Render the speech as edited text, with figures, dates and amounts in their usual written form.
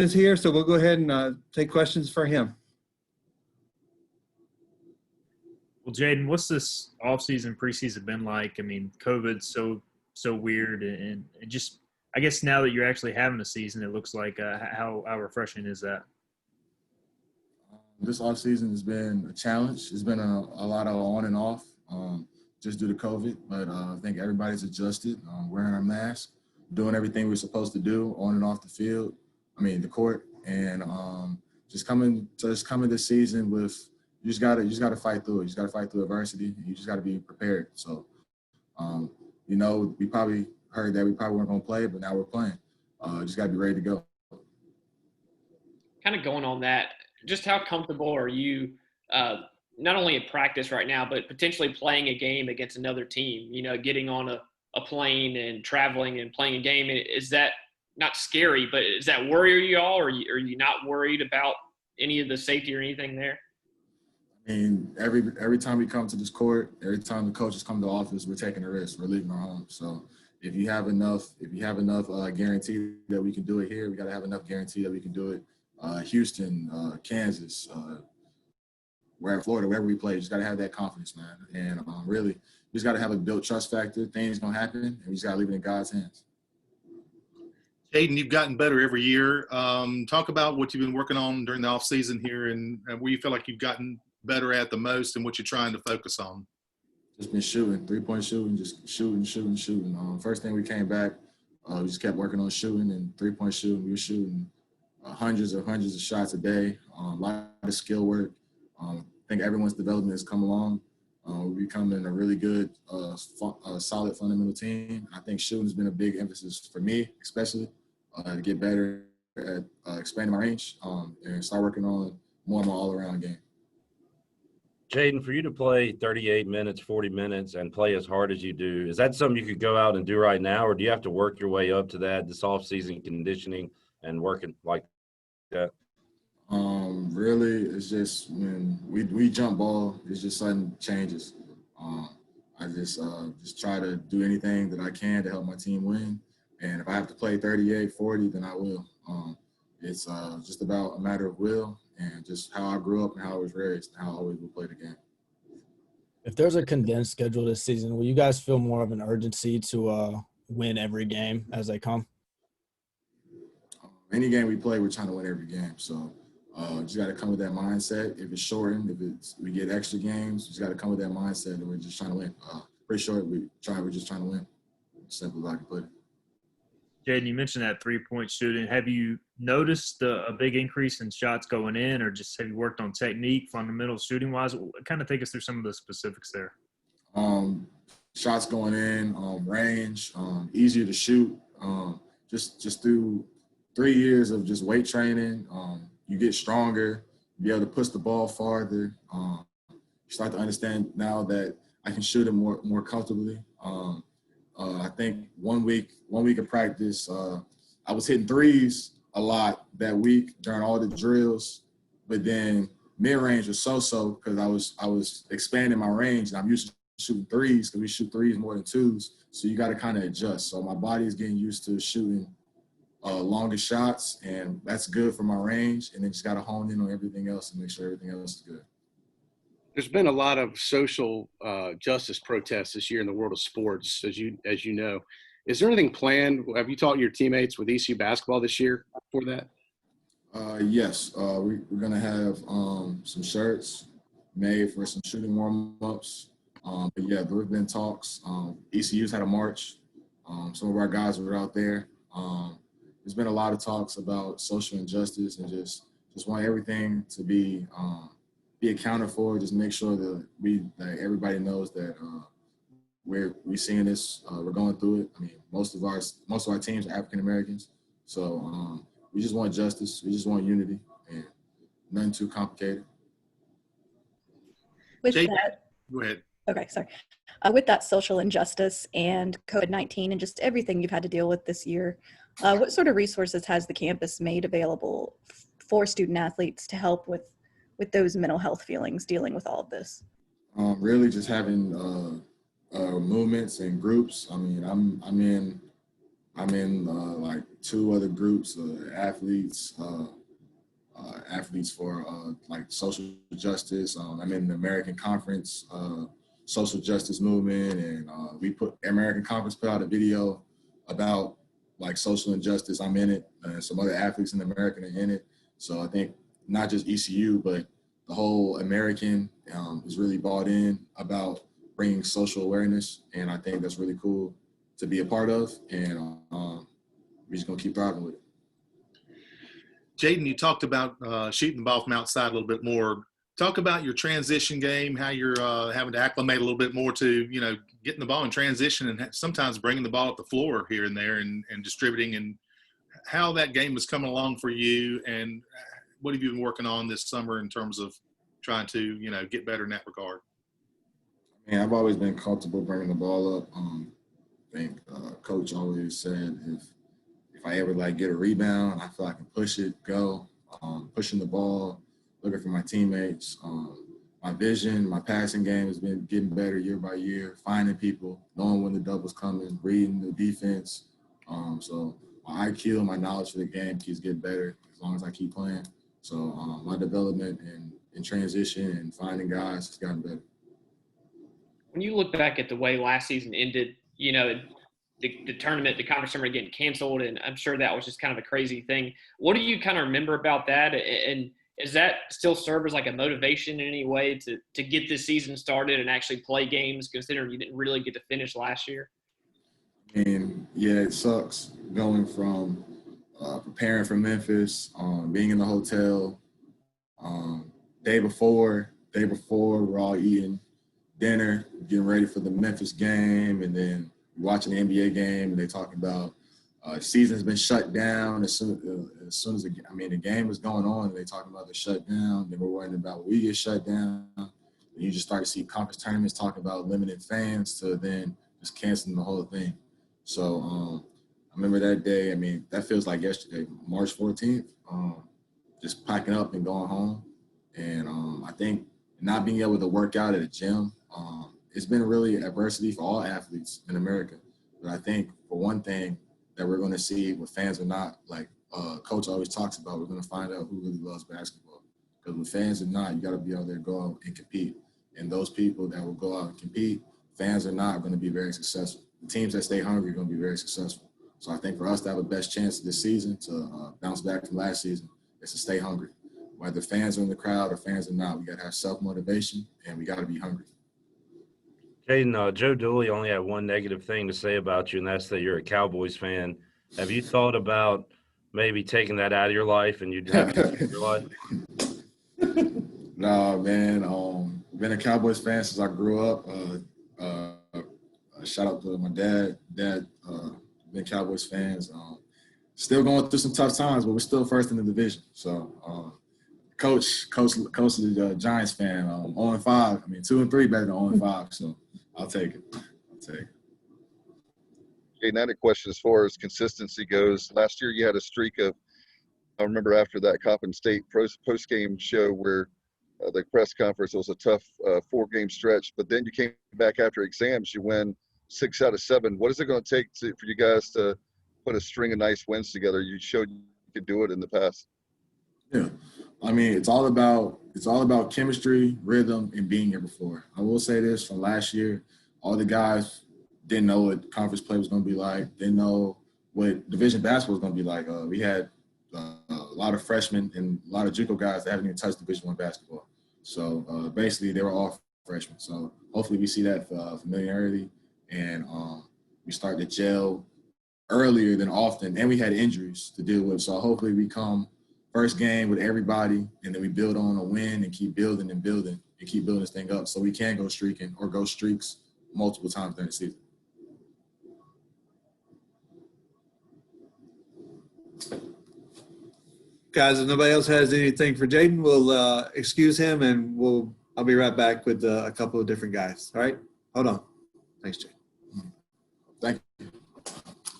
is here, so we'll go ahead and take questions for him. Well, Jayden, what's this offseason, preseason been like? I mean, COVID's so weird, and just I guess now that you're actually having a season, it looks like how refreshing is that? This offseason has been a challenge. It's been a lot of on and off just due to COVID, but I think everybody's adjusted, wearing our mask, doing everything we're supposed to do on and off the court, and just coming this season with you just gotta fight through it. You just gotta fight through adversity. You just gotta be prepared. So, we probably heard that we probably weren't gonna play, but now we're playing. Just gotta be ready to go. Kind of going on that, just how comfortable are you not only in practice right now, but potentially playing a game against another team, getting on a plane and traveling and playing a game? Is that not scary, but is that worry you all, or are you not worried about any of the safety or anything there? I mean, every time we come to this court, every time the coaches come to the office, we're taking a risk. We're leaving our home. So if you have enough guarantee that we can do it here, we got to have enough guarantee that we can do it. Houston, Kansas, Florida, wherever we play, you just got to have that confidence, man. And really, you just got to have a built trust factor. Things going to happen, and we just got to leave it in God's hands. Jayden, you've gotten better every year. Talk about what you've been working on during the off season here, and where you feel like you've gotten better at the most, and what you're trying to focus on. Just been shooting, 3-point shooting, just shooting. First thing we came back, we just kept working on shooting and 3-point shooting. We were shooting hundreds of shots a day, a lot of skill work. I think everyone's development has come along. We're becoming a really good, solid fundamental team. I think shooting has been a big emphasis for me, especially to get better at expanding my range and start working on more and more all-around game. Jayden, for you to play 38 minutes, 40 minutes, and play as hard as you do, is that something you could go out and do right now, or do you have to work your way up to that, this off-season conditioning and working like that? Really, it's just when we jump ball, it's just sudden changes. I just try to do anything that I can to help my team win. And if I have to play 38, 40, then I will. It's just about a matter of will and just how I grew up and how I was raised and how I always will play the game. If there's a condensed schedule this season, will you guys feel more of an urgency to win every game as they come? Any game we play, we're trying to win every game. So just got to come with that mindset. If it's shortened, we get extra games, just got to come with that mindset that we're just trying to win. Pretty short, we're just trying to win. Simple as I can put it. Jayden, you mentioned that 3-point shooting. Have you noticed a big increase in shots going in, or just have you worked on technique, fundamentals, shooting-wise? Kind of take us through some of the specifics there. Shots going in, range, easier to shoot. Just through 3 years of just weight training, you get stronger, you be able to push the ball farther. You start to understand now that I can shoot it more comfortably. I think one week of practice, I was hitting threes a lot that week during all the drills, but then mid-range was so because I was expanding my range, and I'm used to shooting threes because we shoot threes more than twos, so you got to kind of adjust. So my body is getting used to shooting longer shots, and that's good for my range, and then just got to hone in on everything else and make sure everything else is good. There's been a lot of social justice protests this year in the world of sports, as you know. Is there anything planned? Have you taught your teammates with ECU basketball this year for that? Yes. We're going to have some shirts made for some shooting warm-ups. But, yeah, there have been talks. ECU's had a march. Some of our guys were out there. There's been a lot of talks about social injustice and just want everything to be accounted for. Just make sure that everybody knows that we're seeing this. We're going through it. I mean, most of our teams are African Americans, so we just want justice. We just want unity, and nothing too complicated. With that, go ahead. Okay, sorry. With that social injustice and COVID-19 and just everything you've had to deal with this year, what sort of resources has the campus made available for student athletes to help with those mental health feelings dealing with all of this? Really just having movements and groups. I mean, I'm in like 2 other groups, athletes for like social justice. I'm in the American Conference social justice movement, and American Conference put out a video about like social injustice. I'm in it, and some other athletes in America are in it. So I think not just ECU, but the whole American is really bought in about bringing social awareness, and I think that's really cool to be a part of, and we're just gonna keep thriving with it. Jayden, you talked about shooting the ball from outside a little bit more. Talk about your transition game, how you're having to acclimate a little bit more to, getting the ball in transition and sometimes bringing the ball up the floor here and there and distributing, and how that game is coming along for you, and what have you been working on this summer in terms of trying to, get better in that regard? Man, I've always been comfortable bringing the ball up. I think Coach always said if I ever like get a rebound, I feel I can push it, go, pushing the ball, looking for my teammates. My vision, my passing game has been getting better year by year, finding people, knowing when the double's coming, reading the defense. So my IQ and my knowledge for the game keeps getting better as long as I keep playing. So my development in transition and finding guys has gotten better. When you look back at the way last season ended, the tournament, the conference tournament getting canceled, and I'm sure that was just kind of a crazy thing. What do you kind of remember about that? And does that still serve as like a motivation in any way to get this season started and actually play games, considering you didn't really get to finish last year? And yeah, it sucks going from preparing for Memphis, being in the hotel. Day before, we're all eating dinner, getting ready for the Memphis game, and then watching the NBA game, and they talk about season's been shut down as soon as the game was going on, and they talking about the shutdown. Then we're worrying about when we get shut down. And you just start to see conference tournaments talking about limiting fans to then just canceling the whole thing. So I remember that day. That feels like yesterday, March 14th. Just packing up and going home, and I think not being able to work out at a gym. It's been really adversity for all athletes in America. But I think for one thing that we're going to see with fans or not, like Coach always talks about, we're going to find out who really loves basketball. Because with fans or not, you got to be out there, go out and compete. And those people that will go out and compete, fans or not, are going to be very successful. The teams that stay hungry are going to be very successful. So I think for us to have a best chance this season to bounce back from last season is to stay hungry. Whether fans are in the crowd or fans are not, we got to have self-motivation and we got to be hungry. Jayden, Joe Dooley only had one negative thing to say about you, and that's that you're a Cowboys fan. Have you thought about maybe taking that out of your life and you'd have it in your life? No, man. Been a Cowboys fan since I grew up. Shout out to my dad. Been Cowboys fans. Still going through some tough times, but we're still first in the division. So, Coach is a Giants fan. 0-5. 2-3 better than 0-5. So I'll take it. Okay, now the question as far as consistency goes. Last year you had a streak of, I remember after that Coppin State post-game show where the press conference, it was a tough 4-game stretch, but then you came back after exams, you win 6 out of 7. What is it going to take for you guys to put a string of nice wins together? You showed you could do it in the past. Yeah. It's all about chemistry, rhythm, and being here before. I will say this from last year, all the guys didn't know what conference play was going to be like, didn't know what division basketball was going to be like. We had a lot of freshmen and a lot of JUCO guys that haven't even touched Division I basketball. So basically they were all freshmen. So hopefully we see that familiarity and we start to gel earlier than often. And we had injuries to deal with. So hopefully we come first game with everybody, and then we build on a win and keep building and keep building this thing up so we can go streaking or go streaks multiple times during the season. Guys, if nobody else has anything for Jayden, we'll excuse him, and I'll be right back with a couple of different guys. All right? Hold on. Thanks, Jayden.